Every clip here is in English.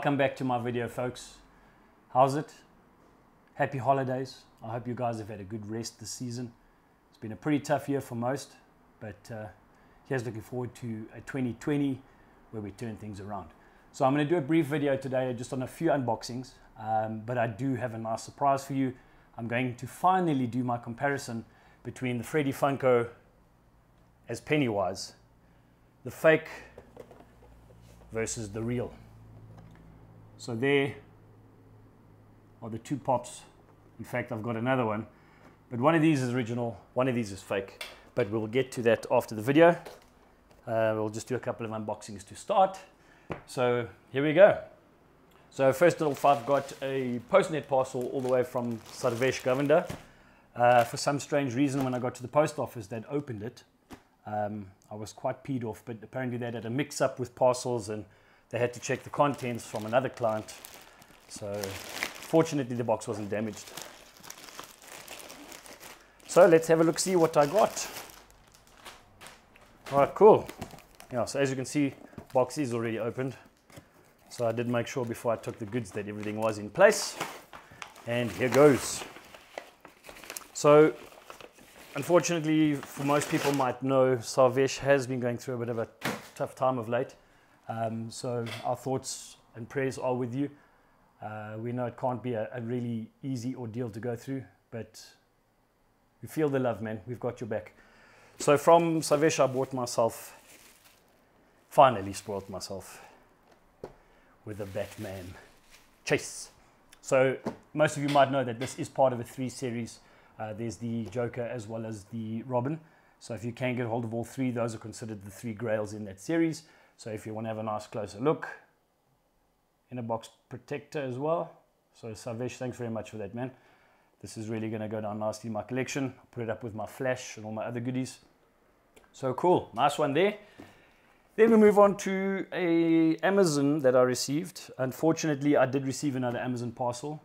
Welcome back to my video, folks. How's it? Happy holidays. I hope you guys have had a good rest this season. It's been a pretty tough year for most, but here's looking forward to a 2020 where we turn things around. So I'm going to do a brief video today just on a few unboxings, but I do have a nice surprise for you. I'm going to finally do my comparison between the Freddy Funko as Pennywise, the fake versus the real. So there are the two pops. In fact, I've got another one, but one of these is original, one of these is fake, but we'll get to that after the video. We'll just do a couple of unboxings to start. So here we go. So first off, I've got a postnet parcel all the way from Sarvesh Govender. For some strange reason, when I got to the post office, they'd opened it. I was quite peed off, but apparently they had a mix-up with parcels and they had to check the contents from another client. So fortunately, the box wasn't damaged. So let's have a look, see what I got. All right, cool. Yeah, so as you can see, box is already opened. So I did make sure before I took the goods that everything was in place. And here goes. So unfortunately, for most people might know, Sarvesh has been going through a bit of a tough time of late. So our thoughts and prayers are with you. We know it can't be a really easy ordeal to go through, but we feel the love, man. We've got your back. So from Sarvesh, I bought myself, finally spoiled myself with a Batman chase. So most of you might know that this is part of a 3 series. There's the Joker as well as the Robin. So if you can get hold of all 3, those are considered the 3 grails in that series. So if you want to have a nice closer look, in a box protector as well. So Sarvesh, thanks very much for that, man. This is really going to go down nicely in my collection. I'll put it up with my flash and all my other goodies. So cool, nice one there. Then we move on to a Amazon that I received. Unfortunately, I did receive another Amazon parcel.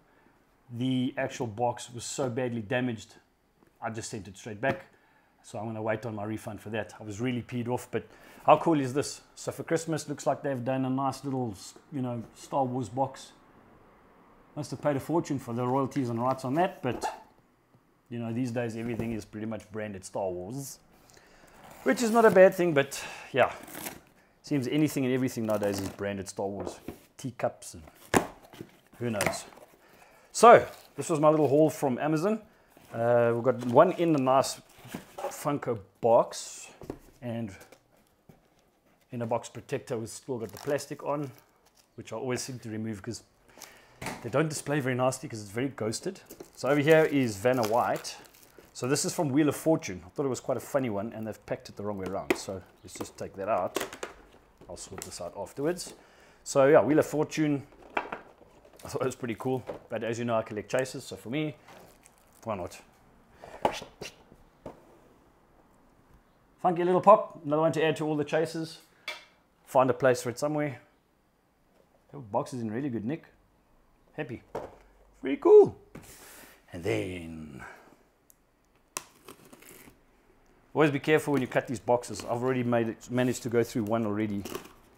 The actual box was so badly damaged, I just sent it straight back. So I'm going to wait on my refund for that. I was really peed off, but how cool is this? So for Christmas, looks like they've done a nice little, Star Wars box. Must have paid a fortune for the royalties and rights on that, but these days everything is pretty much branded Star Wars, which is not a bad thing, but yeah, seems anything and everything nowadays is branded Star Wars. Teacups and who knows. So this was my little haul from Amazon. We've got one in the nice Funko box, and in a box protector we've still got the plastic on, which I always seem to remove because they don't display very nicely because it's very ghosted. So over here is Vanna White. So this is from Wheel of Fortune. I thought it was quite a funny one, and they've packed it the wrong way around. So let's just take that out. I'll sort this out afterwards. So yeah, Wheel of Fortune. I thought it was pretty cool, but as you know, I collect chases, so for me, why not? Funky little pop, another one to add to all the chases. Find a place for it somewhere. The box is in really good nick. Happy. Very cool. And then, always be careful when you cut these boxes. I've already managed to go through one already.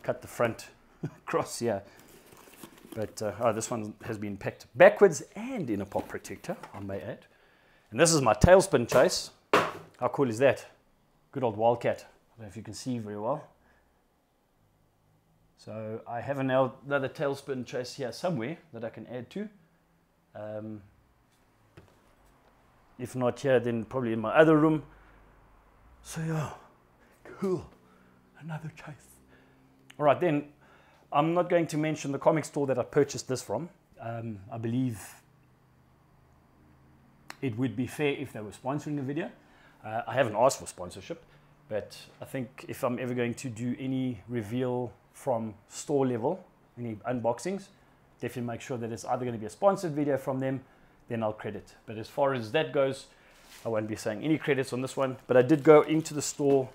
Cut the front across here. But this one has been packed backwards and in a pop protector, I may add. And this is my tailspin chase. How cool is that? Good old Wildcat. I don't know if you can see very well. So I have another tailspin chase here somewhere that I can add to. If not here, then probably in my other room. So yeah, cool. Another chase. All right, then. I'm not going to mention the comic store that I purchased this from. I believe it would be fair if they were sponsoring the video. I haven't asked for sponsorship, but I think if I'm ever going to do any reveal from store level, any unboxings, definitely make sure that it's either going to be a sponsored video from them, then I'll credit. But as far as that goes, I won't be saying any credits on this one. But I did go into the store.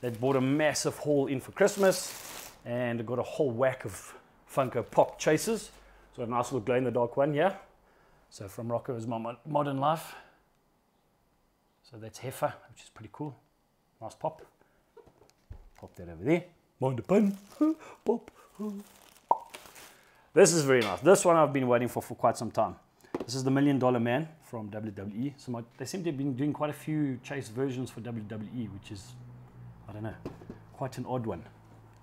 They bought a massive haul in for Christmas. And I got a whole whack of Funko Pop chases. So a nice little glow-in-the-dark one here. So from Rocco's Modern Life. So that's Heifer, which is pretty cool. Nice pop. Pop that over there. Mind the pun. Pop. This is very nice. This one I've been waiting for quite some time. This is the $1 Million Man from WWE. So they seem to have been doing quite a few chase versions for WWE, which is, I don't know, quite an odd one.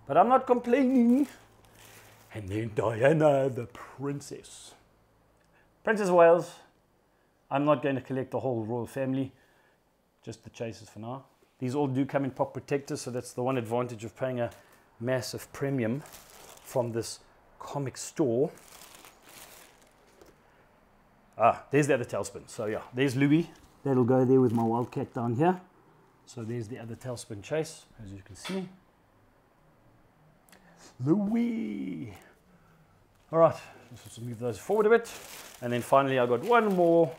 But I'm not complaining. And then Diana, the princess. Princess of Wales. I'm not going to collect the whole royal family, just the chases for now. These all do come in pop protectors, so that's the one advantage of paying a massive premium from this comic store. Ah, there's the other tailspin. So yeah, there's Louis. That'll go there with my Wildcat down here. So there's the other tailspin chase, as you can see. Louis. All right, let's move those forward a bit. And then finally I got one more,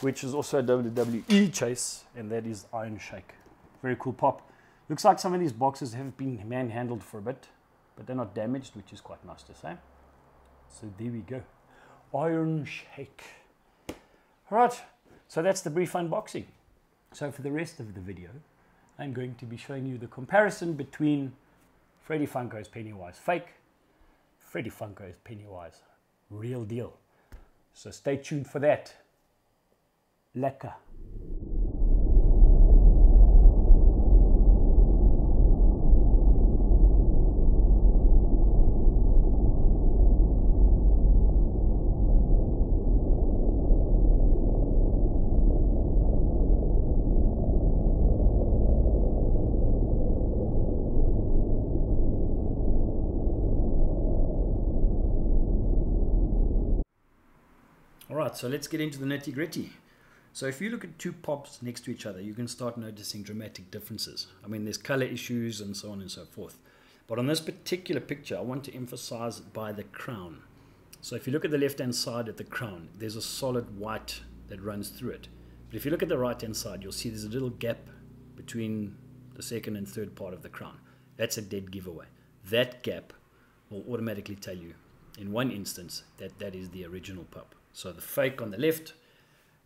which is also a WWE chase, and that is Iron Shake. Very cool pop. Looks like some of these boxes have been manhandled for a bit, but they're not damaged, which is quite nice to say. So there we go. Iron Shake. All right, so that's the brief unboxing. So for the rest of the video, I'm going to be showing you the comparison between Freddy Funko's Pennywise fake, Freddy Funko's Pennywise real deal. So stay tuned for that. Lekker. Alright, so let's get into the nitty gritty. So if you look at two pops next to each other, you can start noticing dramatic differences. I mean, there's color issues and so on and so forth. But on this particular picture, I want to emphasize by the crown. So if you look at the left-hand side of the crown, there's a solid white that runs through it. But if you look at the right-hand side, you'll see there's a little gap between the second and third part of the crown. That's a dead giveaway. That gap will automatically tell you, in one instance, that that is the original pup. So the fake on the left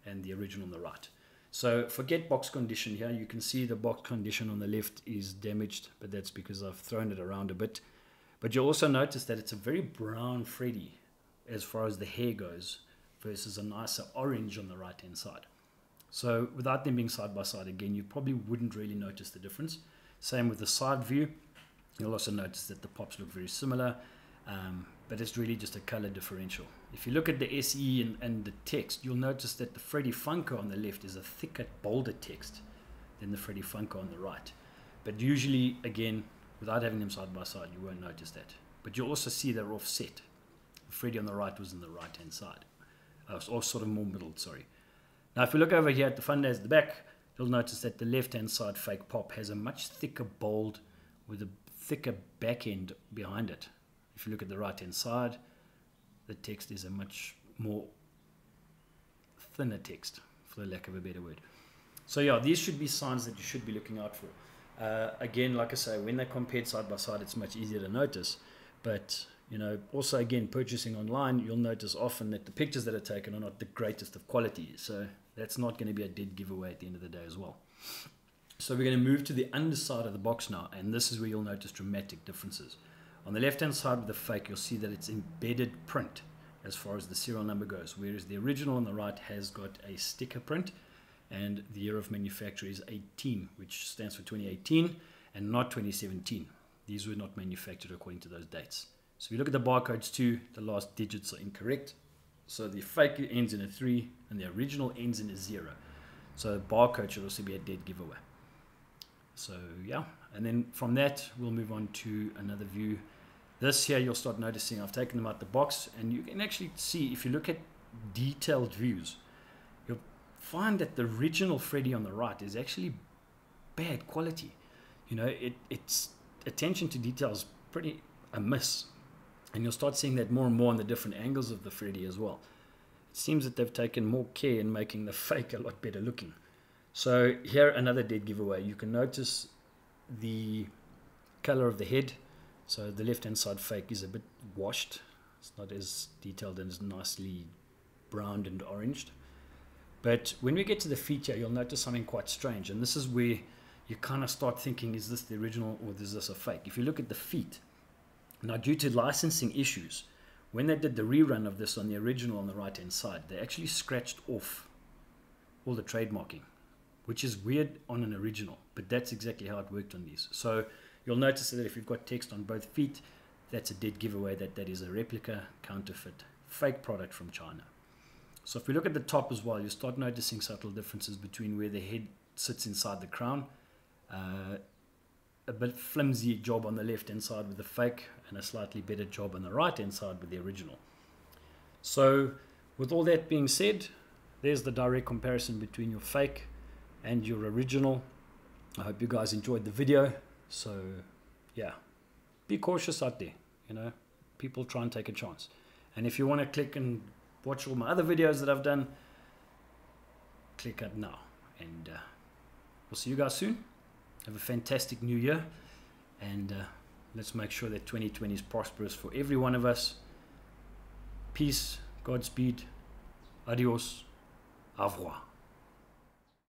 and the original on the right. So forget box condition here. You can see the box condition on the left is damaged, but that's because I've thrown it around a bit. But you'll also notice that it's a very brown Freddy as far as the hair goes versus a nicer orange on the right hand side. So without them being side by side again, you probably wouldn't really notice the difference. Same with the side view. You'll also notice that the pops look very similar. But it's really just a color differential. If you look at the SE and the text, you'll notice that the Freddy Funko on the left is a thicker, bolder text than the Freddy Funko on the right. But usually, again, without having them side by side, you won't notice that. But you'll also see they're offset. The Freddy on the right was in the right hand side, or sort of more middle, sorry. Now if we look over here at the fun days at the back, you'll notice that the left hand side fake pop has a much thicker bold with a thicker back end behind it. If you look at the right hand side, the text is a much more thinner text, for the lack of a better word. So yeah, these should be signs that you should be looking out for. Again, like I say, when they're compared side by side, it's much easier to notice. But you know, also again, purchasing online, you'll notice often that the pictures that are taken are not the greatest of quality. So that's not going to be a dead giveaway at the end of the day as well. So we're going to move to the underside of the box now, and this is where you'll notice dramatic differences. On the left-hand side of the fake, you'll see that it's embedded print as far as the serial number goes, whereas the original on the right has got a sticker print, and the year of manufacture is 18, which stands for 2018 and not 2017. These were not manufactured according to those dates. So if you look at the barcodes too, the last digits are incorrect. So the fake ends in a 3 and the original ends in a 0. So the barcode should also be a dead giveaway. So yeah, and then from that we'll move on to another view. This here you'll start noticing I've taken them out the box, and you can actually see, if you look at detailed views, you'll find that the original Freddy on the right is actually bad quality. You know, it's attention to detail is pretty amiss, and you'll start seeing that more and more on the different angles of the Freddy as well. It seems that they've taken more care in making the fake a lot better looking. So here, another dead giveaway. You can notice the color of the head. So the left hand side fake is a bit washed. It's not as detailed and as nicely browned and oranged. But when we get to the feet here, you'll notice something quite strange, and this is where you kind of start thinking, is this the original or is this a fake? If you look at the feet, now due to licensing issues, when they did the rerun of this on the original on the right hand side, they actually scratched off all the trademarking, which is weird on an original, but that's exactly how it worked on these. So you'll notice that if you've got text on both feet, that's a dead giveaway that that is a replica, counterfeit, fake product from China. So if we look at the top as well, you start noticing subtle differences between where the head sits inside the crown. A bit flimsy job on the left hand side with the fake, and a slightly better job on the right hand side with the original. So with all that being said, there's the direct comparison between your fake and your original. I hope you guys enjoyed the video. So yeah, be cautious out there, you know, people try and take a chance. And if you want to click and watch all my other videos that I've done, click it now, and we'll see you guys soon. Have a fantastic new year, and let's make sure that 2020 is prosperous for every one of us. Peace, Godspeed, adios, au revoir.